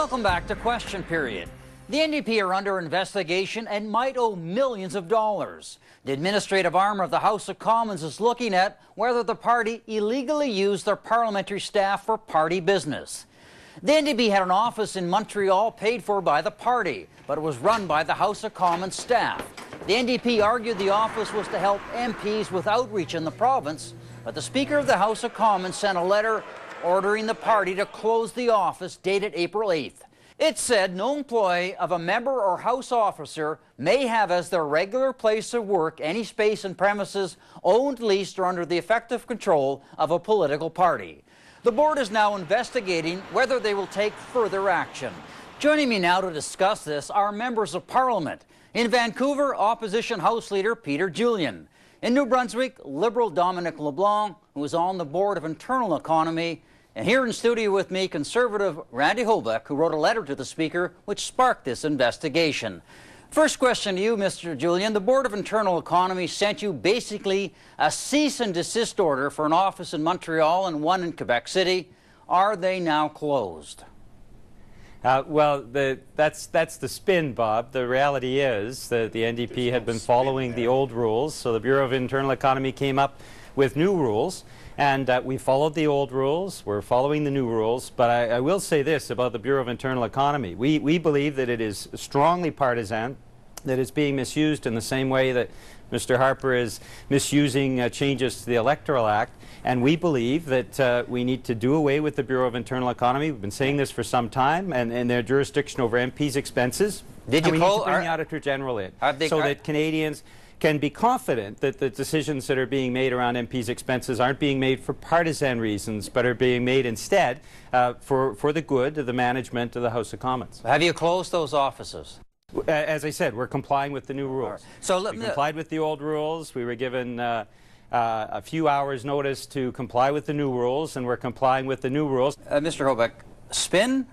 Welcome back to Question Period. The NDP are under investigation and might owe millions of dollars. The administrative arm of the House of Commons is looking at whether the party illegally used their parliamentary staff for party business. The NDP had an office in Montreal paid for by the party, but it was run by the House of Commons staff. The NDP argued the office was to help MPs with outreach in the province, but the Speaker of the House of Commons sent a letter ordering the party to close the office dated April 8th. It said no employee of a member or House officer may have as their regular place of work any space and premises owned, leased, or under the effective control of a political party. The board is now investigating whether they will take further action. Joining me now to discuss this are members of Parliament. In Vancouver, Opposition House Leader Peter Julian. In New Brunswick, Liberal Dominic LeBlanc, who is on the Board of Internal Economy. And here in studio with me, Conservative Randy Hoback, who wrote a letter to the Speaker which sparked this investigation. First question to you, Mr. Julian. The Board of Internal Economy sent you basically a cease and desist order for an office in Montreal and one in Quebec City. Are they now closed? Well, that's the spin, Bob. The reality is that the NDP had been following the old rules, so the Bureau of Internal Economy came up with new rules, and we followed the old rules. We're following the new rules, but I will say this about the Bureau of Internal Economy. We believe that it is strongly partisan, that it's being misused in the same way that Mr. Harper is misusing changes to the Electoral Act. And we believe that we need to do away with the Bureau of Internal Economy. We've been saying this for some time, and their jurisdiction over MPs' expenses. Did you we need to bring the Auditor General in so that Canadians can be confident that the decisions that are being made around MPs' expenses aren't being made for partisan reasons, but are being made instead for the good of the management of the House of Commons. Have you closed those offices? As I said, we're complying with the new rules. Right. So we complied with the old rules. We were given a few hours' notice to comply with the new rules, and we're complying with the new rules. Mr. Hoback, spin?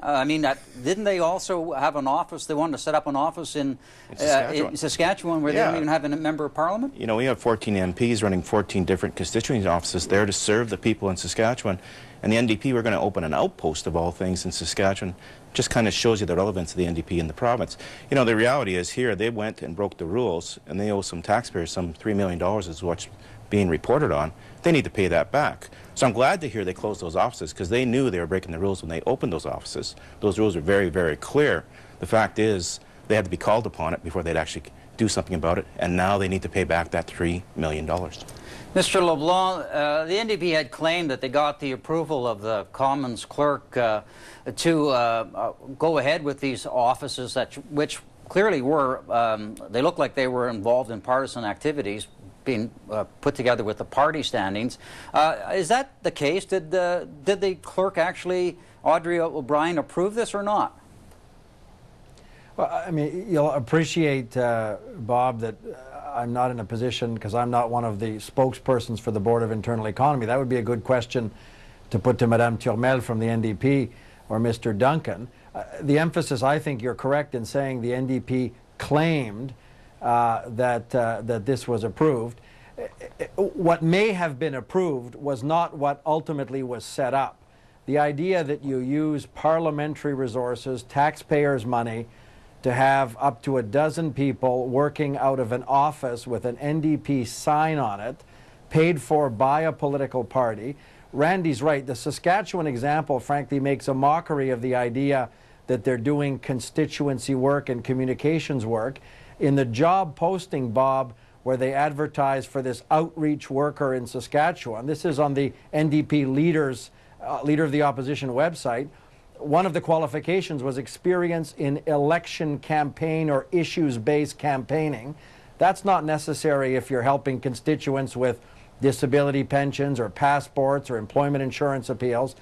Didn't they also have an office? They wanted to set up an office in Saskatchewan where they don't even have a member of Parliament? You know, we have 14 MPs running 14 different constituency offices there to serve the people in Saskatchewan. And the NDP were going to open an outpost of all things in Saskatchewan. Just kind of shows you the relevance of the NDP in the province. You know, the reality is here, they went and broke the rules, and they owe some taxpayers some $3 million is what's being reported on. They need to pay that back. So I'm glad to hear they closed those offices, because they knew they were breaking the rules when they opened those offices. Those rules are very, very clear. The fact is, they had to be called upon it before they'd actually do something about it, and now they need to pay back that $3 million. Mr. LeBlanc, the NDP had claimed that they got the approval of the Commons clerk to go ahead with these offices, which clearly were, they looked like they were involved in partisan activities being put together with the party standings. Is that the case? Did the clerk actually, Audrey O'Brien, approve this or not? Well, I mean, you'll appreciate, Bob, that I'm not in a position, because I'm not one of the spokespersons for the Board of Internal Economy. That would be a good question to put to Madame Turmel from the NDP or Mr. Duncan. The emphasis, I think you're correct in saying the NDP claimed that this was approved. What may have been approved was not what ultimately was set up. The idea that you use parliamentary resources, taxpayers' money, to have up to a dozen people working out of an office with an NDP sign on it, paid for by a political party. Randy's right. The Saskatchewan example, frankly, makes a mockery of the idea that they're doing constituency work and communications work. In the job posting, Bob, where they advertise for this outreach worker in Saskatchewan, this is on the NDP Leader of the Opposition website, one of the qualifications was experience in election campaign or issues-based campaigning. That's not necessary if you're helping constituents with disability pensions or passports or employment insurance appeals.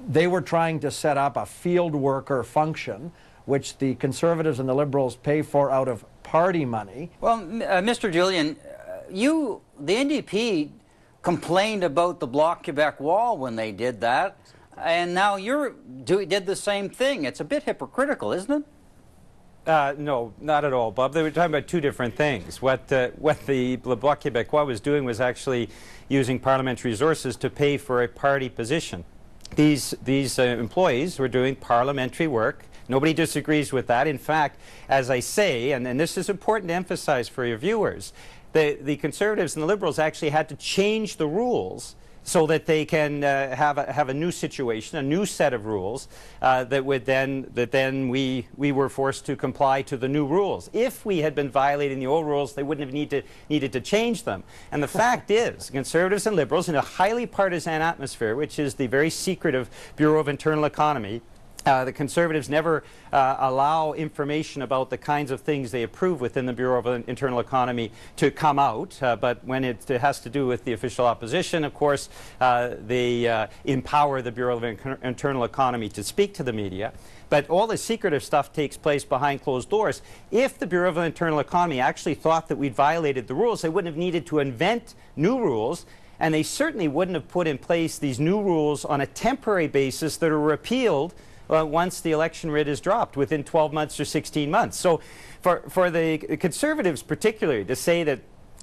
They were trying to set up a field worker function, which the Conservatives and the Liberals pay for out of party money. Well, Mr. Julian, the NDP complained about the Bloc Quebec wall when they did that. And now did the same thing. It's a bit hypocritical, isn't it? No, not at all, Bob. They were talking about two different things. What the Bloc Québécois was doing was actually using parliamentary resources to pay for a party position. these employees were doing parliamentary work. Nobody disagrees with that. In fact, as I say, and this is important to emphasize for your viewers, the Conservatives and the Liberals actually had to change the rules so that they can have a new situation, a new set of rules that then we were forced to comply to the new rules. If we had been violating the old rules, they wouldn't have needed to change them. And the fact is, Conservatives and Liberals in a highly partisan atmosphere, which is the very secretive Bureau of Internal Economy, the Conservatives never allow information about the kinds of things they approve within the Bureau of Internal Economy to come out, but when it has to do with the official opposition, of course, they empower the Bureau of Internal Economy to speak to the media. But all the secretive stuff takes place behind closed doors. If the Bureau of Internal Economy actually thought that we'd violated the rules, they wouldn't have needed to invent new rules, and they certainly wouldn't have put in place these new rules on a temporary basis that are repealed once the election writ is dropped within 12 months or 16 months. So for the Conservatives particularly to say that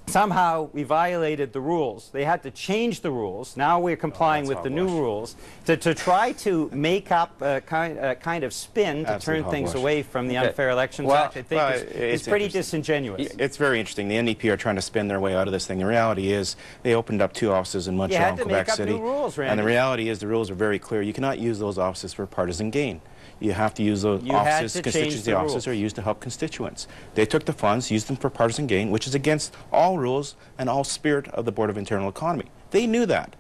somehow we violated the rules, they had to change the rules, now we're complying with the new rules, to try to make up a kind of spin to turn things away from the Unfair Elections Act, I think it's pretty disingenuous. It's very interesting. The NDP are trying to spin their way out of this thing. The reality is they opened up 2 offices in Montreal and Quebec City. New rules, and the reality is the rules are very clear. You cannot use those offices for partisan gain. You have to use those offices, constituency offices are used to help constituents. They took the funds, used them for partisan gain, which is against all rules and all spirit of the Board of Internal Economy. They knew that,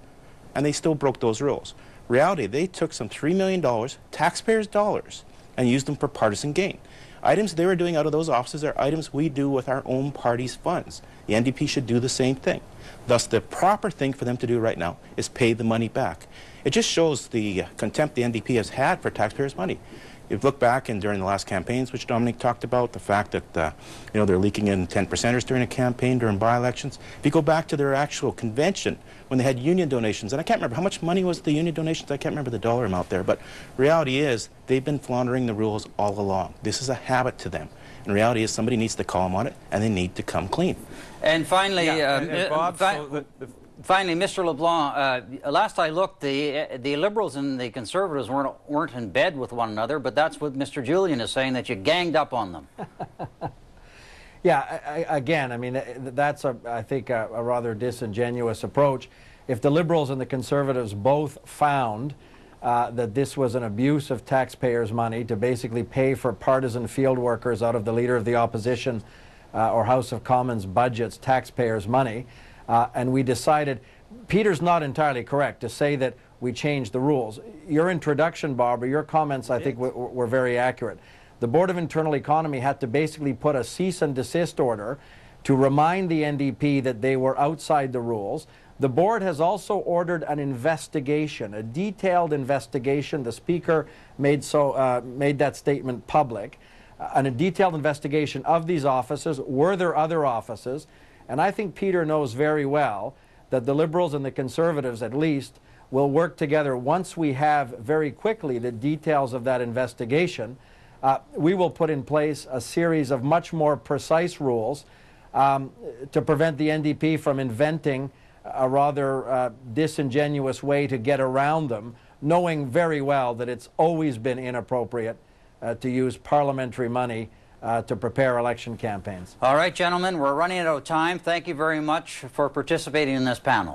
and they still broke those rules. Reality, they took some $3 million, taxpayers' dollars, and used them for partisan gain. Items they were doing out of those offices are items we do with our own party's funds. The NDP should do the same thing. Thus, the proper thing for them to do right now is pay the money back. It just shows the contempt the NDP has had for taxpayers' money. If you look back and during the last campaigns, which Dominic talked about, the fact that they're leaking in 10%ers during a campaign, during by-elections. If you go back to their actual convention, when they had union donations, and I can't remember how much money was the union donations, I can't remember the dollar amount there, but reality is they've been floundering the rules all along. This is a habit to them. And reality is somebody needs to call them on it, and they need to come clean. And finally, Bob, finally, Mr. LeBlanc, last I looked, the Liberals and the Conservatives weren't in bed with one another, but that's what Mr. Julian is saying, that you ganged up on them. Yeah, again, I mean, that's, I think, a rather disingenuous approach. If the Liberals and the Conservatives both found that this was an abuse of taxpayers' money to basically pay for partisan field workers out of the Leader of the Opposition or House of Commons budgets, taxpayers' money, and we decided, Peter's not entirely correct to say that we changed the rules. Your introduction, Bob, or your comments, I think, were very accurate. The Board of Internal Economy had to basically put a cease and desist order to remind the NDP that they were outside the rules. The board has also ordered an investigation, a detailed investigation. The Speaker made that statement public. And a detailed investigation of these offices. Were there other offices? And I think Peter knows very well that the Liberals and the Conservatives, at least, will work together once we have very quickly the details of that investigation. We will put in place a series of much more precise rules to prevent the NDP from inventing a rather disingenuous way to get around them, knowing very well that it's always been inappropriate to use parliamentary money to prepare election campaigns. All right, gentlemen, we're running out of time. Thank you very much for participating in this panel.